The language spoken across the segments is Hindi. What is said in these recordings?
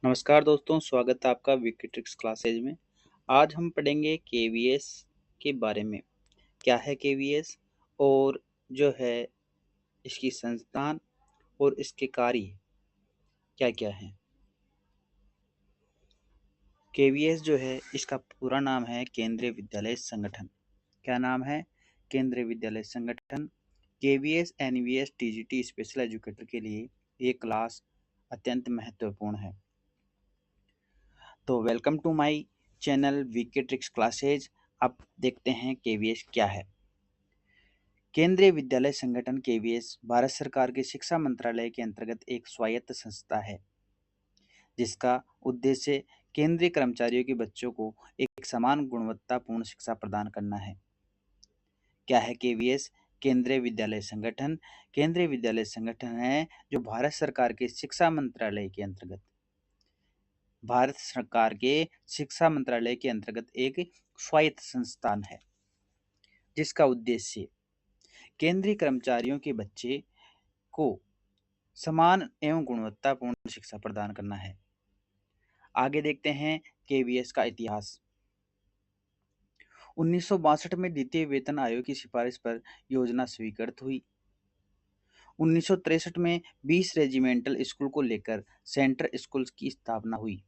नमस्कार दोस्तों, स्वागत है आपका विकिट्रिक्स क्लासेज में। आज हम पढ़ेंगे केवीएस के बारे में। क्या है केवीएस और जो है इसकी संस्थान और इसके कार्य क्या-क्या हैं। केवीएस जो है इसका पूरा नाम है केंद्रीय विद्यालय संगठन। क्या नाम है? Kendriya Vidyalaya Sangathan. KVS NVS TGT special educator के लिए ये क्लास अत्यंत महत्वपूर्ण है। तो welcome to my channel VK tricks classes. अब देखते हैं केवीएस क्या है। केंद्रीय विद्यालय संगठन केवीएस भारत सरकार के शिक्षा मंत्रालय के अंतर्गत एक स्वायत्त संस्था है जिसका उद्देश्य केंद्रीय कर्मचारियों के बच्चों को एक समान गुणवत्तापूर्ण शिक्षा प्रदान करना है। क्या है केवीएस? केंद्रीय विद्यालय संगठन। केंद्रीय विद्यालय संगठन है जो भारत सरकार के शिक्षा मंत्रालय के अंतर्गत एक स्वायत्त संस्थान है जिसका उद्देश्य केंद्रीय कर्मचारियों के बच्चे को समान एवं गुणवत्तापूर्ण शिक्षा प्रदान करना है। आगे देखते हैं केवीएस का इतिहास। 1962 में द्वितीय वेतन आयोग की सिफारिश पर योजना स्वीकृत हुई। 1963 में 20 रेजिमेंटल स्कूल को लेकर सेंटर स्कूल की स्थापना हुई।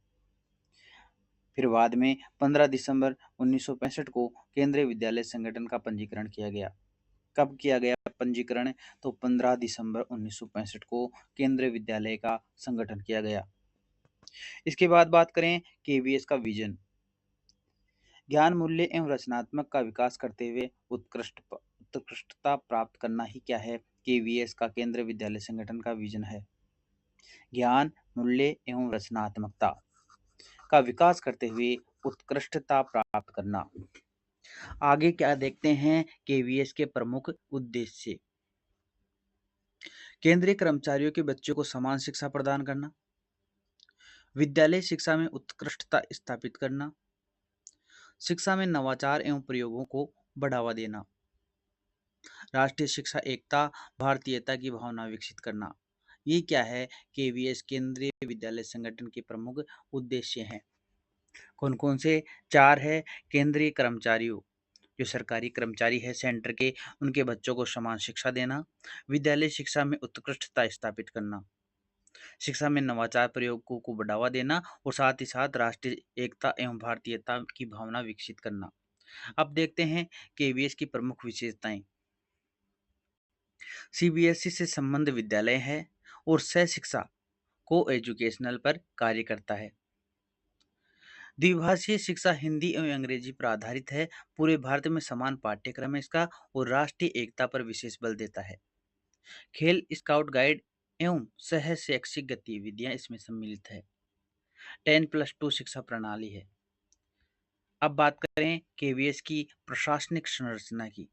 फिर बाद में 15 दिसंबर 1965 को केंद्रीय विद्यालय संगठन का पंजीकरण किया गया। कब किया गया पंजीकरण? तो 15 दिसंबर 1965 को केंद्रीय विद्यालय का संगठन किया गया। इसके बाद बात करें केवीएस का विजन। ज्ञान मूल्य एवं रचनात्मक का विकास करते हुए उत्कृष्टता प्राप्त करना ही क्या है? केवीएस का केंद्रीय विद्यालय संगठन का विजन है। ज्ञान मूल्य एवं रचनात्मकता का विकास करते हुए उत्कृष्टता प्राप्त करना। आगे क्या देखते हैं केवीएस के प्रमुख उद्देश्य। केंद्रीय कर्मचारियों के बच्चों को समान शिक्षा प्रदान करना, विद्यालय शिक्षा में उत्कृष्टता स्थापित करना, शिक्षा में नवाचार एवं प्रयोगों को बढ़ावा देना, राष्ट्रीय शिक्षा एकता भारतीयता की भावना विकसित करना। ये क्या है? केवीएस केंद्रीय विद्यालय संगठन के प्रमुख उद्देश्य हैं। कौन कौन से? 4 है। केंद्रीय कर्मचारियों जो सरकारी कर्मचारी है सेंटर के, उनके बच्चों को समान शिक्षा देना, विद्यालय शिक्षा में उत्कृष्टता स्थापित करना, शिक्षा में नवाचार प्रयोगों को बढ़ावा देना और साथ ही साथ राष्ट्रीय एकता एवं भारतीयता की भावना विकसित करना। अब देखते हैं केवीएस की प्रमुख विशेषताएं। सीबीएसई से संबद्ध विद्यालय है और सह शिक्षा को एजुकेशनल पर कार्य करता है। द्विभाषीय शिक्षा हिंदी एवं अंग्रेजी पर आधारित है। पूरे भारत में समान पाठ्यक्रम है इसका और राष्ट्रीय एकता पर विशेष बल देता है। खेल, स्काउट गाइड एवं सह शैक्षिक गतिविधियां इसमें सम्मिलित है। 10+2 शिक्षा प्रणाली है। अब बात करें केवीएस की प्रशासनिक संरचना की,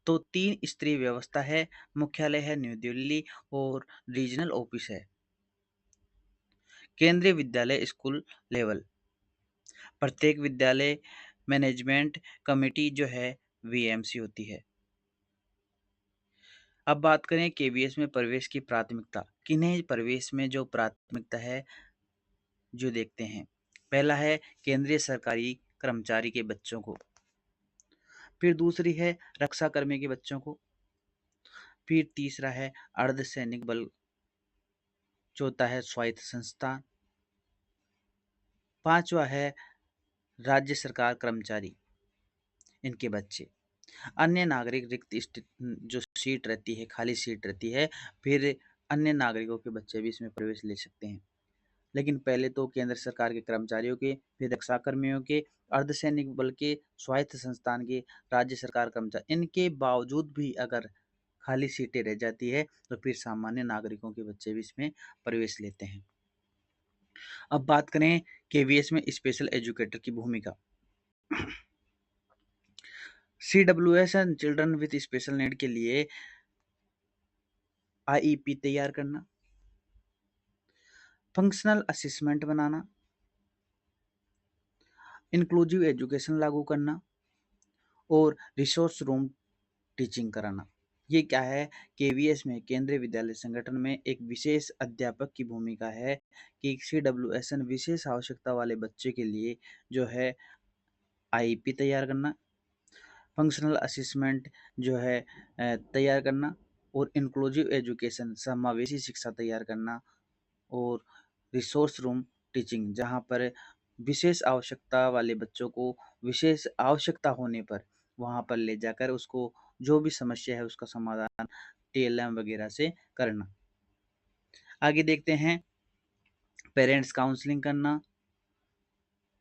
तो 3 स्तरीय व्यवस्था है। मुख्यालय है न्यू दिल्ली और रीजनल ऑफिस है केंद्रीय विद्यालय स्कूल लेवल। प्रत्येक विद्यालय मैनेजमेंट कमेटी जो है वीएमसी होती है। अब बात करें केवीएस में प्रवेश की प्राथमिकता। किन्हीं प्रवेश में जो प्राथमिकता है जो देखते हैं। पहला है केंद्रीय सरकारी कर्मचारी के बच्चों को, फिर दूसरी है रक्षा कर्मी के बच्चों को, फिर तीसरा है अर्धसैनिक बल, चौथा है स्वायत्त संस्थान, पांचवा है राज्य सरकार कर्मचारी इनके बच्चे। अन्य नागरिक रिक्त जो सीट रहती है, खाली सीट रहती है, फिर अन्य नागरिकों के बच्चे भी इसमें प्रवेश ले सकते हैं। लेकिन पहले तो केंद्र सरकार के कर्मचारियों के, फिर रक्षा कर्मियों के, अर्धसैनिक बल के, स्वायत्त संस्थान के, राज्य सरकार कर्मचारी, इनके बावजूद भी अगर खाली सीटें रह जाती है तो फिर सामान्य नागरिकों के बच्चे भी इसमें प्रवेश लेते हैं। अब बात करें केवीएस में स्पेशल एजुकेटर की भूमिका। CWS and children with special need के लिए IEP तैयार करना, फंक्शनल असेसमेंट बनाना, इंक्लूसिव एजुकेशन लागू करना और रिसोर्स रूम टीचिंग कराना। ये क्या है, केवीएस में केंद्रीय विद्यालय संगठन में एक विशेष अध्यापक की भूमिका है कि सीडब्ल्यूएसएन विशेष आवश्यकता वाले बच्चे के लिए जो है आईईपी तैयार करना, फंक्शनल असेसमेंट जो है तैयार करना, और इंक्लूसिव एजुकेशन समावेशी शिक्षा तैयार करना, और रिसोर्स रूम टीचिंग जहाँ पर विशेष आवश्यकता वाले बच्चों को विशेष आवश्यकता होने पर वहाँ पर ले जाकर उसको जो भी समस्या है उसका समाधान टीएलएम वगैरह से करना। आगे देखते हैं पेरेंट्स काउंसलिंग करना।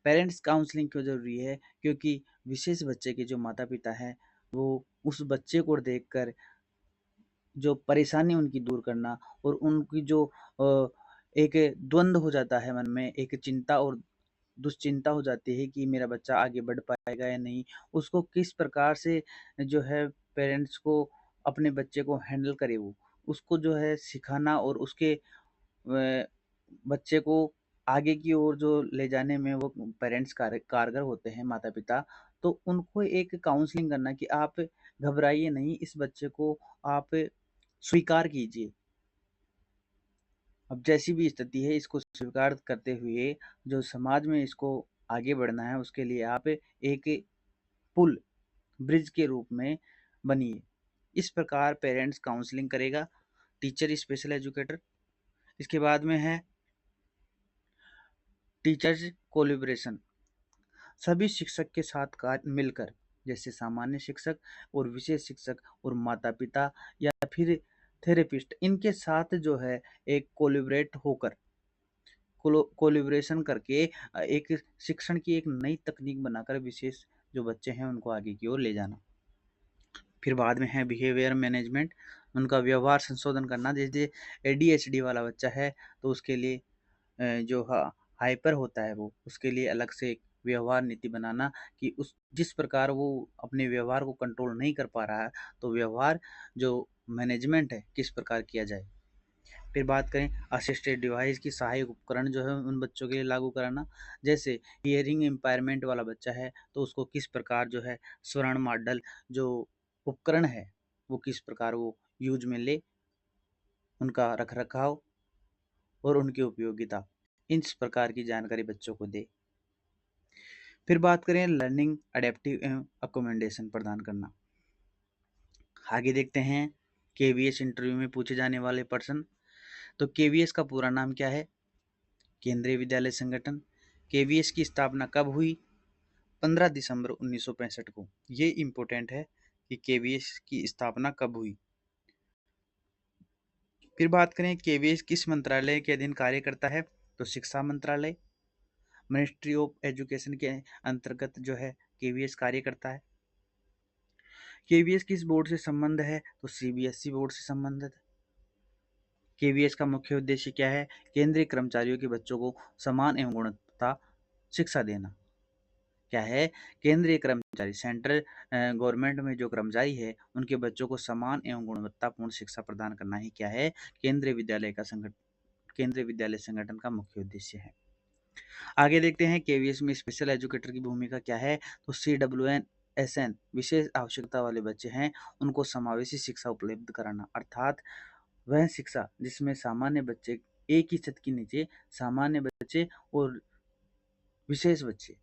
पेरेंट्स काउंसलिंग क्यों ज़रूरी है, क्योंकि विशेष बच्चे के जो माता पिता हैं वो उस बच्चे को देखकर जो परेशानी उनकी दूर करना, और उनकी जो एक द्वंद्व हो जाता है मन में, एक चिंता और दुश्चिंता हो जाती है कि मेरा बच्चा आगे बढ़ पाएगा या नहीं, उसको किस प्रकार से जो है पेरेंट्स को अपने बच्चे को हैंडल करे, वो उसको जो है सिखाना और उसके बच्चे को आगे की ओर जो ले जाने में वो पेरेंट्स कारगर होते हैं, माता पिता। तो उनको एक काउंसलिंग करना कि आप घबराइए नहीं, इस बच्चे को आप स्वीकार कीजिए। अब जैसी भी स्थिति है इसको स्वीकार करते हुए जो समाज में इसको आगे बढ़ना है उसके लिए आप एक पुल ब्रिज के रूप में बनिए। इस प्रकार पेरेंट्स काउंसलिंग करेगा टीचर स्पेशल एजुकेटर। इसके बाद में है टीचर्स कोलिब्रेशन, सभी शिक्षक के साथ कार्य मिलकर, जैसे सामान्य शिक्षक और विशेष शिक्षक और माता पिता या फिर थेरेपिस्ट, इनके साथ जो है एक कोलिब्रेट होकर कोलिब्रेशन करके एक शिक्षण की एक नई तकनीक बनाकर विशेष जो बच्चे हैं उनको आगे की ओर ले जाना। फिर बाद में है बिहेवियर मैनेजमेंट, उनका व्यवहार संशोधन करना। जैसे एडीएचडी वाला बच्चा है तो उसके लिए जो हाइपर होता है वो उसके लिए अलग से एक व्यवहार नीति बनाना कि उस जिस प्रकार वो अपने व्यवहार को कंट्रोल नहीं कर पा रहा है तो व्यवहार जो मैनेजमेंट है किस प्रकार किया जाए। फिर बात करें असिस्टेड डिवाइस की, सहायक उपकरण जो है उन बच्चों के लिए लागू कराना। जैसे हियरिंग इम्पायरमेंट वाला बच्चा है तो उसको किस प्रकार जो है स्वर्ण मॉडल जो उपकरण है वो किस प्रकार वो यूज में ले, उनका रख रखाव और उनकी उपयोगिता, इस प्रकार की जानकारी बच्चों को दे। फिर बात करें लर्निंग अडेप्टिव एवं अकोमोडेशन प्रदान करना। आगे देखते हैं केवीएस इंटरव्यू में पूछे जाने वाले प्रश्न। तो केवीएस का पूरा नाम क्या है? केंद्रीय विद्यालय संगठन। केवीएस की स्थापना कब हुई? 15 दिसंबर 1965 को। ये इम्पोर्टेंट है कि केवीएस की स्थापना कब हुई। फिर बात करें केवीएस किस मंत्रालय के अधीन कार्य करता है? तो शिक्षा मंत्रालय, मिनिस्ट्री ऑफ एजुकेशन के अंतर्गत जो है केवीएस कार्य करता है। केवीएस किस बोर्ड से संबंध है? तो सीबीएसई बोर्ड से संबंधित है। केवीएस का मुख्य उद्देश्य क्या है? केंद्रीय कर्मचारियों के बच्चों को समान एवं गुणवत्ता शिक्षा देना। क्या है? केंद्रीय कर्मचारी, सेंट्रल गवर्नमेंट में जो कर्मचारी है उनके बच्चों को समान एवं गुणवत्तापूर्ण शिक्षा प्रदान करना ही क्या है? केंद्रीय विद्यालय संगठन का मुख्य उद्देश्य है। आगे देखते हैं केवीएस में स्पेशल एजुकेटर की भूमिका क्या है। तो सीडब्ल्यूएन विशेष आवश्यकता वाले बच्चे हैं उनको समावेशी शिक्षा उपलब्ध कराना, अर्थात वह शिक्षा जिसमें सामान्य बच्चे एक ही छत के नीचे, सामान्य बच्चे और विशेष बच्चे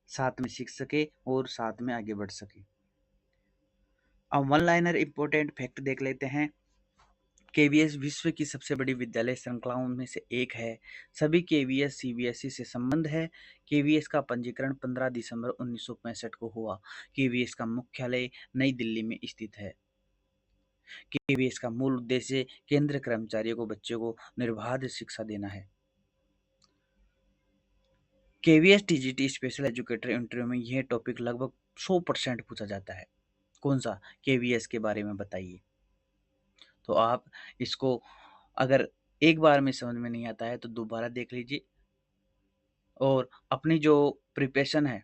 साथ में सीख सके और साथ में आगे बढ़ सके। अब वन लाइनर इंपॉर्टेंट फैक्ट देख लेते हैं। केवीएस विश्व की सबसे बड़ी विद्यालय श्रृंखलाओं में से एक है। सभी केवीएस सीबीएसई से संबंध है। केवीएस का पंजीकरण 15 दिसंबर 1965 को हुआ। केवीएस का मुख्यालय नई दिल्ली में स्थित है। केवीएस का मूल उद्देश्य केंद्रीय कर्मचारियों को बच्चों को निर्बाध शिक्षा देना है। KVS TGT special educator interview में यह टॉपिक लगभग 100% पूछा जाता है। कौन सा? केवीएस के बारे में बताइए। तो आप इसको अगर एक बार में समझ में नहीं आता है तो दोबारा देख लीजिए और अपनी जो प्रिपरेशन है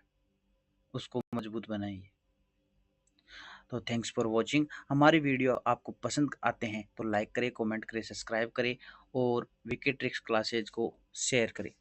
उसको मजबूत बनाइए। तो थैंक्स फॉर वॉचिंग। हमारी वीडियो आपको पसंद आते हैं तो लाइक करें, कमेंट करें, सब्सक्राइब करें और विकी ट्रिक्स क्लासेज को शेयर करें।